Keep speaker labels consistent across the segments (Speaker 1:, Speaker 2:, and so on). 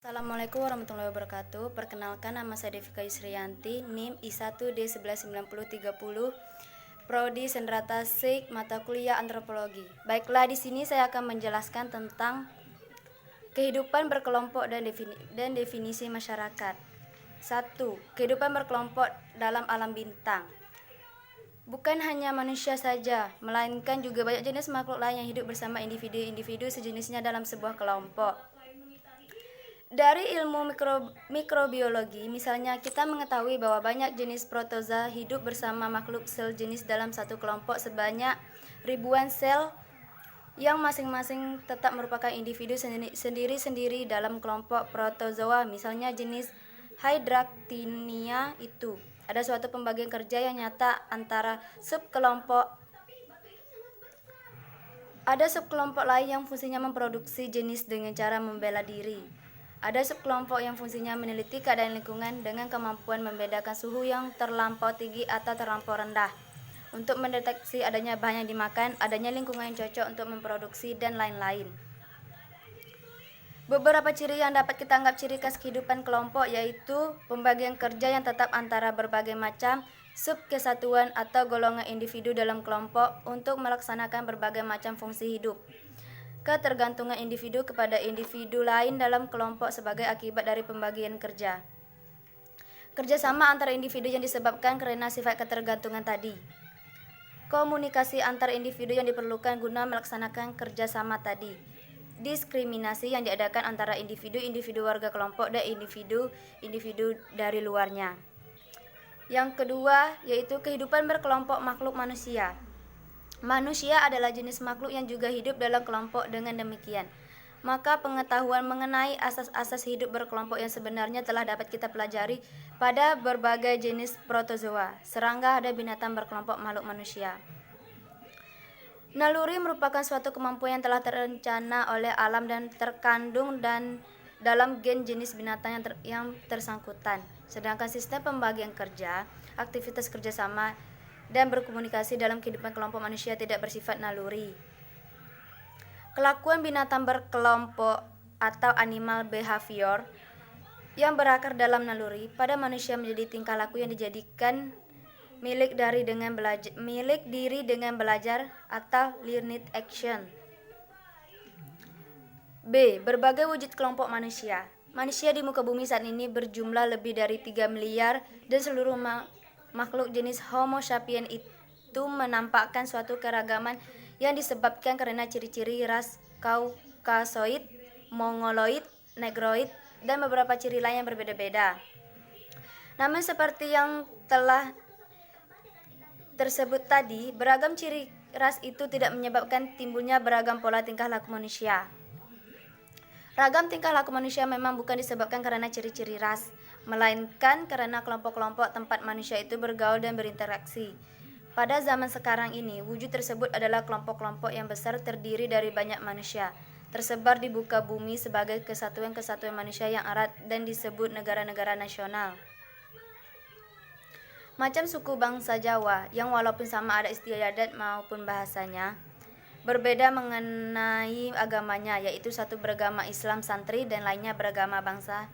Speaker 1: Assalamualaikum warahmatullahi wabarakatuh. Perkenalkan, nama saya Devika Yusriyanti, NIM I1D119030, Prodi Sendra Tasik, mata kuliah Antropologi. Baiklah, di sini saya akan menjelaskan tentang kehidupan berkelompok dan definisi masyarakat. 1. Kehidupan berkelompok dalam alam bintang. Bukan hanya manusia saja, melainkan juga banyak jenis makhluk lain yang hidup bersama individu-individu sejenisnya dalam sebuah kelompok. Dari ilmu mikrobiologi, misalnya kita mengetahui bahwa banyak jenis protozoa hidup bersama makhluk sel jenis dalam satu kelompok sebanyak ribuan sel yang masing-masing tetap merupakan individu sendiri-sendiri dalam kelompok protozoa. Misalnya jenis Hydractinia itu. Ada suatu pembagian kerja yang nyata antara subkelompok. Ada subkelompok lain yang fungsinya memproduksi jenis dengan cara membela diri. Ada subkelompok yang fungsinya meneliti keadaan lingkungan dengan kemampuan membedakan suhu yang terlampau tinggi atau terlampau rendah, untuk mendeteksi adanya bahan yang dimakan, adanya lingkungan yang cocok untuk memproduksi, dan lain-lain. Beberapa ciri yang dapat kita anggap ciri khas kehidupan kelompok yaitu pembagian kerja yang tetap antara berbagai macam subkesatuan atau golongan individu dalam kelompok untuk melaksanakan berbagai macam fungsi hidup. Ketergantungan individu kepada individu lain dalam kelompok sebagai akibat dari pembagian kerja. Kerjasama antara individu yang disebabkan karena sifat ketergantungan tadi. Komunikasi antar individu yang diperlukan guna melaksanakan kerjasama tadi. Diskriminasi yang diadakan antara individu-individu warga kelompok dan individu-individu dari luarnya. Yang kedua yaitu kehidupan berkelompok makhluk manusia. Manusia adalah jenis makhluk yang juga hidup dalam kelompok. Dengan demikian, maka pengetahuan mengenai asas-asas hidup berkelompok yang sebenarnya telah dapat kita pelajari pada berbagai jenis protozoa, serangga, dan binatang berkelompok makhluk manusia. Naluri merupakan suatu kemampuan yang telah terencana oleh alam dan terkandung dalam gen jenis binatang yang tersangkutan. Sedangkan sistem pembagian kerja, aktivitas kerjasama, dan berkomunikasi dalam kehidupan kelompok manusia tidak bersifat naluri. Kelakuan binatang berkelompok atau animal behavior yang berakar dalam naluri pada manusia menjadi tingkah laku yang dijadikan milik diri dengan belajar atau learned action. B. Berbagai wujud kelompok manusia. Manusia di muka bumi saat ini berjumlah lebih dari 3 miliar dan seluruh makhluk jenis Homo sapiens itu menampakkan suatu keragaman yang disebabkan karena ciri-ciri ras Kaukasoid, Mongoloid, Negroid, dan beberapa ciri lain yang berbeda-beda. Namun seperti yang telah tersebut tadi, beragam ciri ras itu tidak menyebabkan timbulnya beragam pola tingkah laku manusia. Ragam tingkah laku manusia memang bukan disebabkan karena ciri-ciri ras, melainkan karena kelompok-kelompok tempat manusia itu bergaul dan berinteraksi. Pada zaman sekarang ini, wujud tersebut adalah kelompok-kelompok yang besar terdiri dari banyak manusia, tersebar di muka bumi sebagai kesatuan-kesatuan manusia yang erat dan disebut negara-negara nasional. Macam suku bangsa Jawa, yang walaupun sama ada istiadat maupun bahasanya, berbeda mengenai agamanya, yaitu satu beragama Islam santri dan lainnya beragama bangsa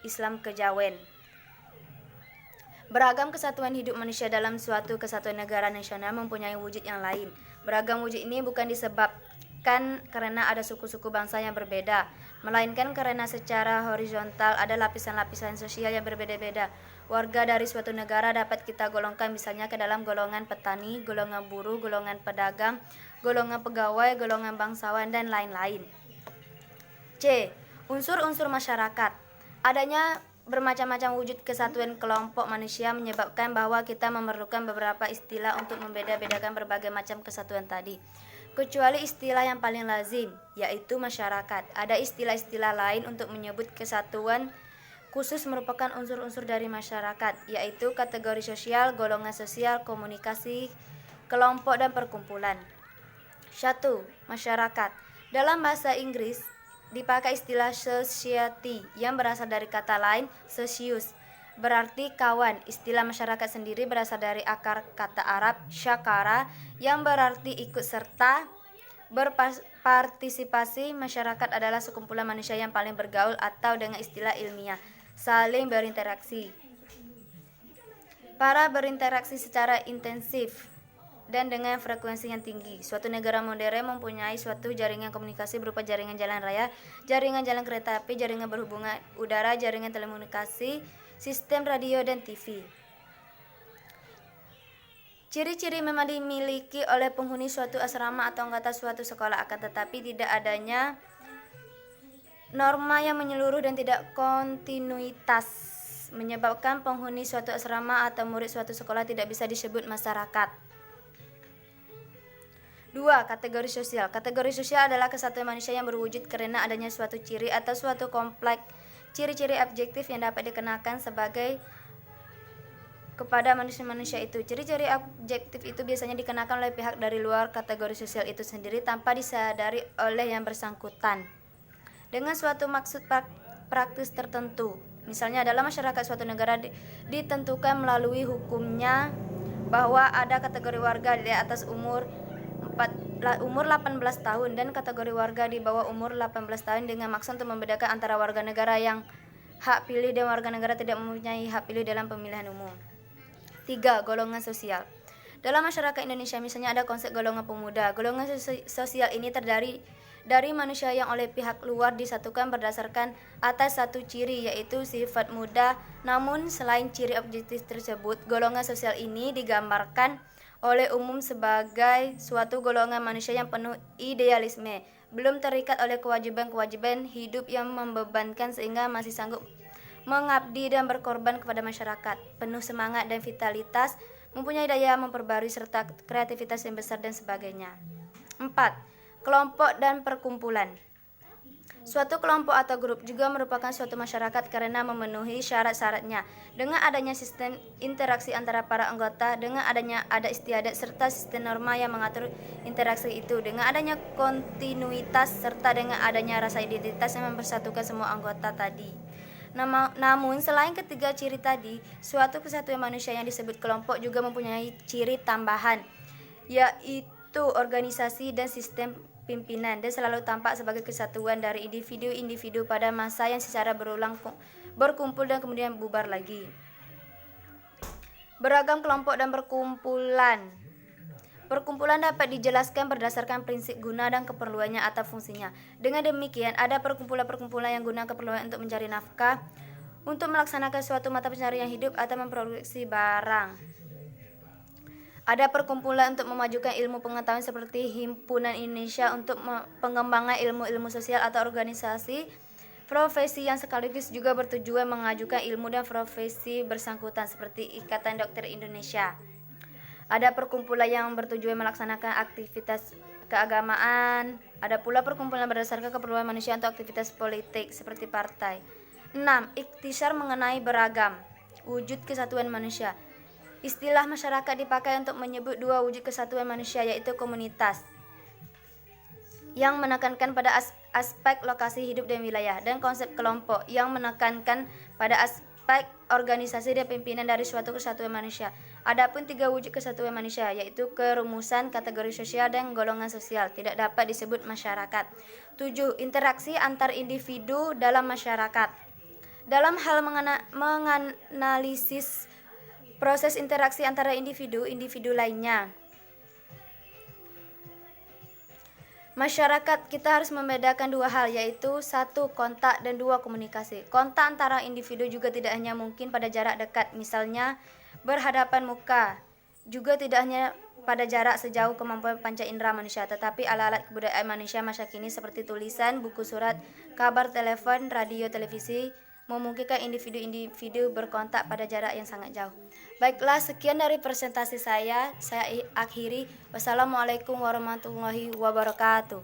Speaker 1: Islam kejawen. Beragam kesatuan hidup manusia dalam suatu kesatuan negara nasional mempunyai wujud yang lain. Beragam wujud ini bukan disebabkan karena ada suku-suku bangsa yang berbeda, melainkan karena secara horizontal ada lapisan-lapisan sosial yang berbeda-beda. Warga dari suatu negara dapat kita golongkan misalnya ke dalam golongan petani, golongan buruh, golongan pedagang, golongan pegawai, golongan bangsawan, dan lain-lain. C. Unsur-unsur masyarakat. Adanya bermacam-macam wujud kesatuan kelompok manusia menyebabkan bahwa kita memerlukan beberapa istilah untuk membeda-bedakan berbagai macam kesatuan tadi. Kecuali istilah yang paling lazim, yaitu masyarakat. Ada istilah-istilah lain untuk menyebut kesatuan khusus merupakan unsur-unsur dari masyarakat, yaitu kategori sosial, golongan sosial, komunikasi, kelompok, dan perkumpulan. 1. Masyarakat. Dalam bahasa Inggris dipakai istilah society yang berasal dari kata lain socius, berarti kawan. Istilah masyarakat sendiri berasal dari akar kata Arab syakara yang berarti ikut serta, Berpartisipasi masyarakat adalah sekumpulan manusia yang paling bergaul atau dengan istilah ilmiah, saling berinteraksi. Para berinteraksi secara intensif dan dengan frekuensi yang tinggi. Suatu negara modern mempunyai suatu jaringan komunikasi berupa jaringan jalan raya, jaringan jalan kereta api, jaringan berhubungan udara, jaringan telekomunikasi, sistem radio, dan TV. Ciri-ciri memang dimiliki oleh penghuni suatu asrama atau anggota suatu sekolah, akan tetapi tidak adanya norma yang menyeluruh dan tidak kontinuitas menyebabkan penghuni suatu asrama atau murid suatu sekolah tidak bisa disebut masyarakat. 2. Kategori sosial. Kategori sosial adalah kesatuan manusia yang berwujud karena adanya suatu ciri atau suatu kompleks ciri-ciri objektif yang dapat dikenakan sebagai kepada manusia-manusia itu. Ciri-ciri objektif itu biasanya dikenakan oleh pihak dari luar kategori sosial itu sendiri tanpa disadari oleh yang bersangkutan dengan suatu maksud praktis tertentu. Misalnya dalam masyarakat suatu negara ditentukan melalui hukumnya bahwa ada kategori warga di atas umur 18 tahun dan kategori warga di bawah umur 18 tahun dengan maksud untuk membedakan antara warga negara yang hak pilih dan warga negara tidak mempunyai hak pilih dalam pemilihan umum. 3. Golongan sosial. Dalam masyarakat Indonesia misalnya ada konsep golongan pemuda. Golongan sosial ini terdiri dari manusia yang oleh pihak luar disatukan berdasarkan atas satu ciri, yaitu sifat muda. Namun selain ciri objektif tersebut, golongan sosial ini digambarkan oleh umum sebagai suatu golongan manusia yang penuh idealisme, belum terikat oleh kewajiban-kewajiban hidup yang membebankan sehingga masih sanggup mengabdi dan berkorban kepada masyarakat, penuh semangat dan vitalitas, mempunyai daya memperbarui serta kreativitas yang besar dan sebagainya. 4. Kelompok dan perkumpulan. Suatu kelompok atau grup juga merupakan suatu masyarakat karena memenuhi syarat-syaratnya. Dengan adanya sistem interaksi antara para anggota, dengan adanya adat istiadat serta sistem norma yang mengatur interaksi itu, dengan adanya kontinuitas serta dengan adanya rasa identitas yang mempersatukan semua anggota tadi. Namun selain ketiga ciri tadi, suatu kesatuan manusia yang disebut kelompok juga mempunyai ciri tambahan, yaitu organisasi dan sistem pimpinan, dan selalu tampak sebagai kesatuan dari individu-individu pada masa yang secara berulang berkumpul dan kemudian bubar lagi. Beragam kelompok dan perkumpulan. Perkumpulan dapat dijelaskan berdasarkan prinsip guna dan keperluannya atau fungsinya. Dengan demikian, ada perkumpulan-perkumpulan yang guna keperluan untuk mencari nafkah, untuk melaksanakan suatu mata pencaharian hidup atau memproduksi barang. Ada perkumpulan untuk memajukan ilmu pengetahuan seperti Himpunan Indonesia untuk pengembangan ilmu-ilmu sosial atau organisasi profesi yang sekaligus juga bertujuan mengajukan ilmu dan profesi bersangkutan seperti Ikatan Dokter Indonesia. Ada perkumpulan yang bertujuan melaksanakan aktivitas keagamaan. Ada pula perkumpulan berdasarkan keperluan manusia untuk aktivitas politik seperti partai. 6. Ikhtisar mengenai beragam wujud kesatuan manusia. Istilah masyarakat dipakai untuk menyebut dua wujud kesatuan manusia, yaitu komunitas yang menekankan pada aspek lokasi hidup dan wilayah, dan konsep kelompok yang menekankan pada aspek organisasi dan pimpinan dari suatu kesatuan manusia. Adapun tiga wujud kesatuan manusia, yaitu kerumusan, kategori sosial, dan golongan sosial, tidak dapat disebut masyarakat. 7. Interaksi antar individu dalam masyarakat. Dalam hal menganalisis proses interaksi antara individu lainnya, masyarakat kita harus membedakan dua hal, yaitu 1. Kontak dan 2. Komunikasi. Kontak antara individu juga tidak hanya mungkin pada jarak dekat, misalnya berhadapan muka, juga tidak hanya pada jarak sejauh kemampuan panca indera manusia, tetapi alat-alat kebudayaan manusia masa kini seperti tulisan, buku surat, kabar telepon, radio, televisi memungkinkan individu-individu berkontak pada jarak yang sangat jauh. Baiklah, sekian dari presentasi saya akhiri. Wassalamualaikum warahmatullahi wabarakatuh.